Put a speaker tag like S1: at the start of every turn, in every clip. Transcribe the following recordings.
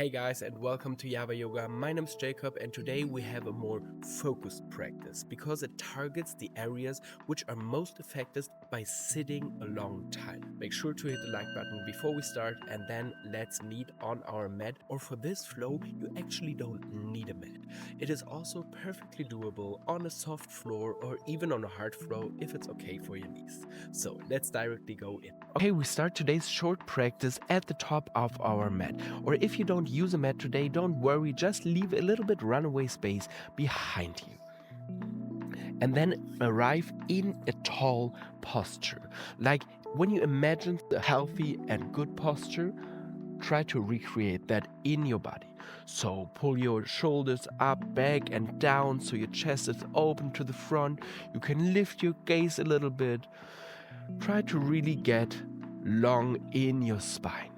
S1: Hey guys, and welcome to Java Yoga. My name is Jacob, and today we have a more focused practice because it targets the areas which are most affected by sitting a long time. Make sure to hit the like button before we start, and then let's meet on our mat. Or for this flow, you actually don't need a mat. It is also perfectly doable on a soft floor or even on a hard floor if it's okay for your knees. So let's directly go in. Okay, we start today's short practice at the top of our mat. Or if you don't use a mat today, don't worry, just leave a little bit runaway space behind you. And then arrive in a tall posture. Like when you imagine a healthy and good posture, try to recreate that in your body. So pull your shoulders up, back and down so your chest is open to the front. You can lift your gaze a little bit. Try to really get long in your spine.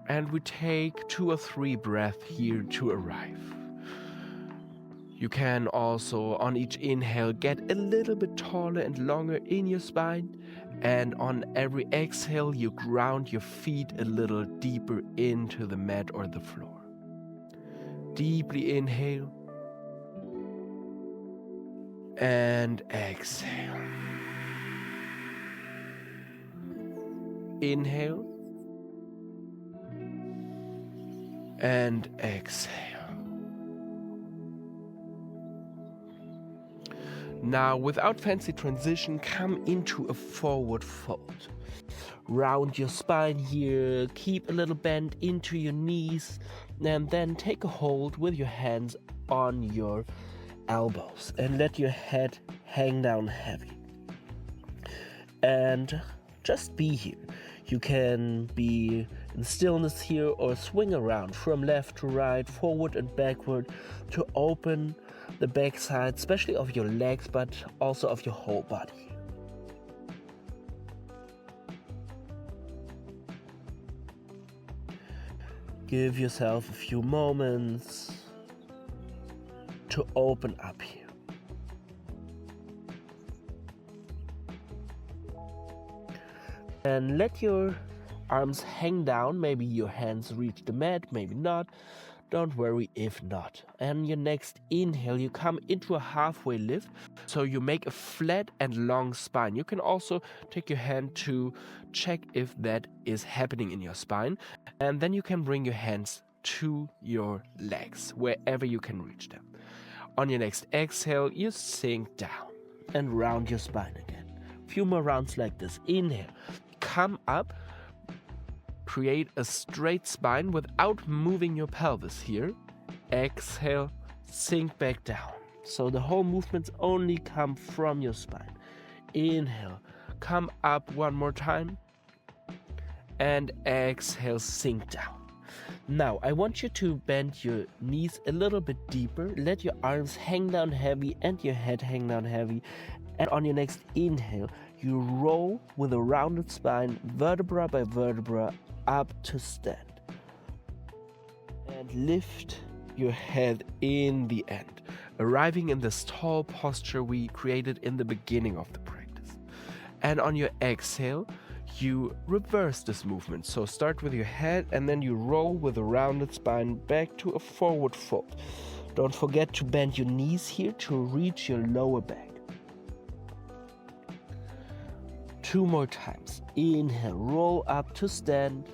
S1: And we take 2 or 3 breaths here to arrive. You can also, on each inhale, get a little bit taller and longer in your spine. And on every exhale, you ground your feet a little deeper into the mat or the floor. Deeply inhale. And exhale. Inhale. And exhale. Now, without fancy transition, come into a forward fold. Round your spine here, keep a little bend into your knees, and then take a hold with your hands on your elbows and let your head hang down heavy. And just be here. You can be in stillness here or swing around from left to right, forward and backward to open the backside, especially of your legs, but also of your whole body. Give yourself a few moments to open up here. And let your arms hang down. Maybe your hands reach the mat, maybe not. Don't worry if not. And your next inhale, you come into a halfway lift. So you make a flat and long spine. You can also take your hand to check if that is happening in your spine. And then you can bring your hands to your legs, wherever you can reach them. On your next exhale, you sink down and round your spine again. A few more rounds like this. Inhale. Come up, create a straight spine without moving your pelvis here. Exhale, sink back down. So the whole movements only come from your spine. Inhale, come up one more time. And exhale, sink down. Now, I want you to bend your knees a little bit deeper. Let your arms hang down heavy and your head hang down heavy. And on your next inhale, you roll with a rounded spine, vertebra by vertebra, up to stand. And lift your head in the end, arriving in this tall posture we created in the beginning of the practice. And on your exhale, you reverse this movement. So start with your head and then you roll with a rounded spine back to a forward fold. Don't forget to bend your knees here to reach your lower back. 2 more times. Inhale, roll up to stand.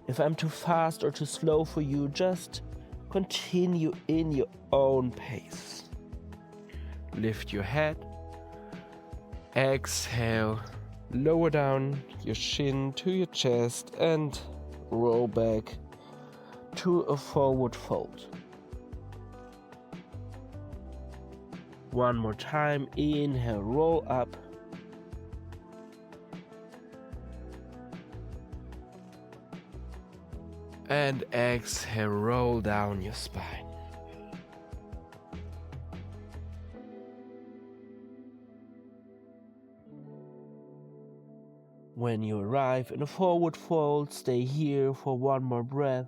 S1: If I'm too fast or too slow for you, just continue in your own pace. Lift your head. Exhale. Lower down your shin to your chest and roll back to a forward fold. One more time. Inhale, roll up. And exhale, roll down your spine. When you arrive in a forward fold, stay here for one more breath.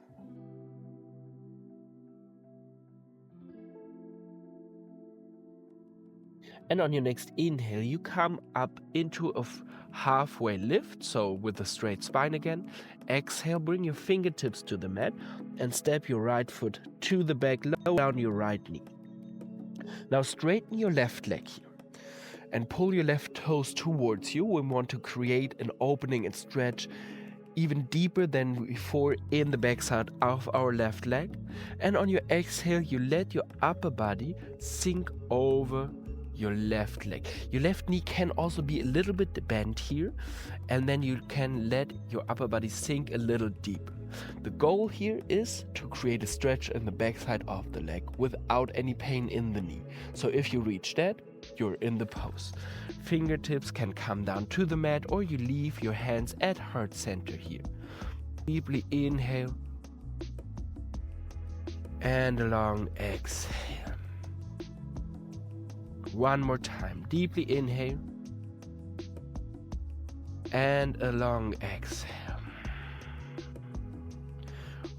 S1: And on your next inhale, you come up into a halfway lift, so with a straight spine again. Exhale, bring your fingertips to the mat and step your right foot to the back, lower down your right knee. Now straighten your left leg here and pull your left toes towards you. We want to create an opening and stretch even deeper than before in the backside of our left leg. And on your exhale, you let your upper body sink over your left leg. Your left knee can also be a little bit bent here, and then you can let your upper body sink a little deeper. The goal here is to create a stretch in the backside of the leg without any pain in the knee. So if you reach that, you're in the pose. Fingertips can come down to the mat, or you leave your hands at heart center here. Deeply inhale and a long exhale. One more time. Deeply inhale and a long exhale.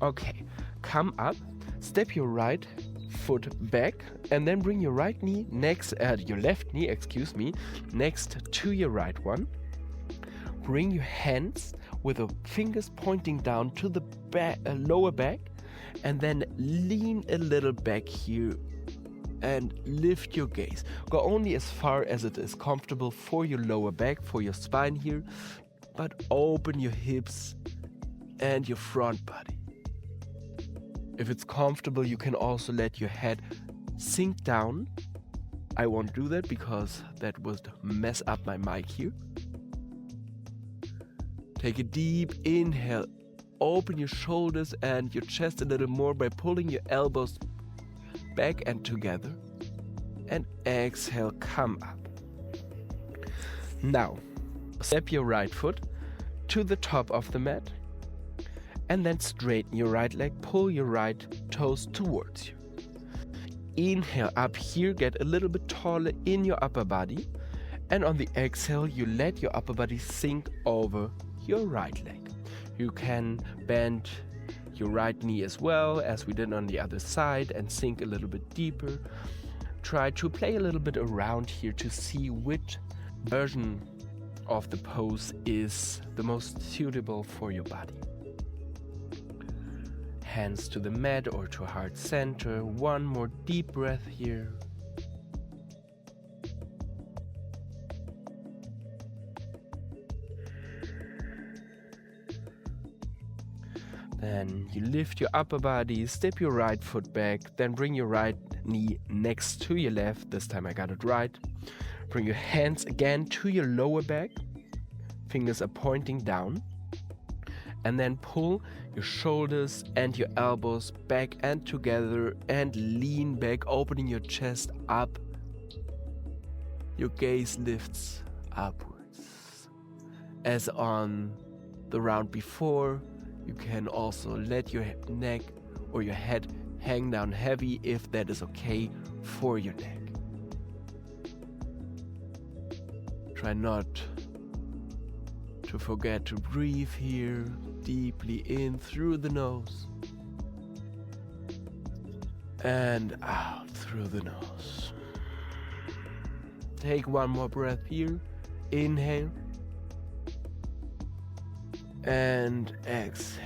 S1: Okay, come up, step your right foot back, and then bring your right knee your left knee, next to your right one. Bring your hands with the fingers pointing down to the lower back, and then lean a little back here and lift your gaze. Go only as far as it is comfortable for your lower back, for your spine here, but open your hips and your front body. If it's comfortable, you can also let your head sink down. I won't do that because that would mess up my mic here. Take a deep inhale. Open your shoulders and your chest a little more by pulling your elbows back and together. And exhale, come up. Now, step your right foot to the top of the mat. And then straighten your right leg, pull your right toes towards you. Inhale up here, get a little bit taller in your upper body. And on the exhale, you let your upper body sink over your right leg. You can bend your right knee as well as we did on the other side and sink a little bit deeper. Try to play a little bit around here to see which version of the pose is the most suitable for your body. Hands to the mat or to heart center. One more deep breath here. Then you lift your upper body, step your right foot back, then bring your right knee next to your left. This time I got it right. Bring your hands again to your lower back. Fingers are pointing down. And then pull your shoulders and your elbows back and together and lean back, opening your chest up. Your gaze lifts upwards. As on the round before, you can also let your neck or your head hang down heavy if that is okay for your neck. Try not to forget to breathe here, deeply in through the nose and out through the nose. Take one more breath here. Inhale and exhale.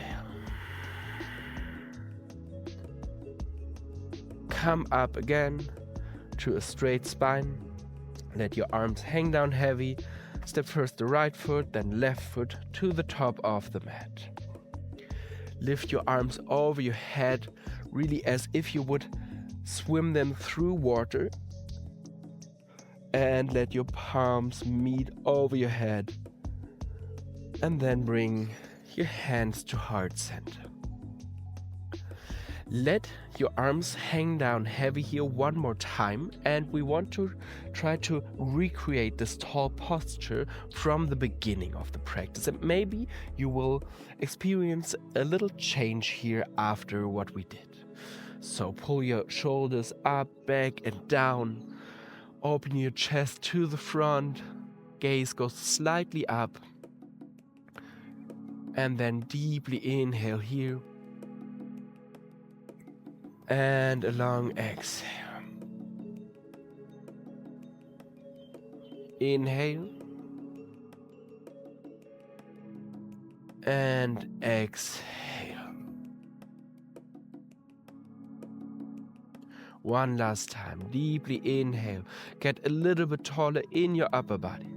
S1: Come up again to a straight spine. Let your arms hang down heavy. Step first the right foot, then left foot to the top of the mat. Lift your arms over your head, really as if you would swim them through water. And let your palms meet over your head. And then bring your hands to heart center. Let your arms hang down heavy here one more time, and we want to try to recreate this tall posture from the beginning of the practice. And maybe you will experience a little change here after what we did. So pull your shoulders up, back and down. Open your chest to the front. Gaze goes slightly up. And then deeply inhale here. And a long exhale. Inhale. And exhale. One last time. Deeply inhale. Get a little bit taller in your upper body.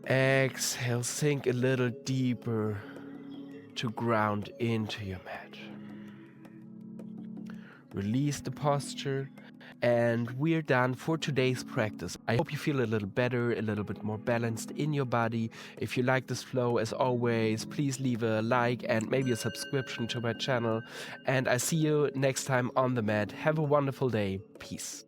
S1: Exhale. Sink a little deeper to ground into your mat. Release the posture. And we're done for today's practice. I hope you feel a little better, a little bit more balanced in your body. If you like this flow, as always, please leave a like and maybe a subscription to my channel. And I see you next time on the mat. Have a wonderful day. Peace.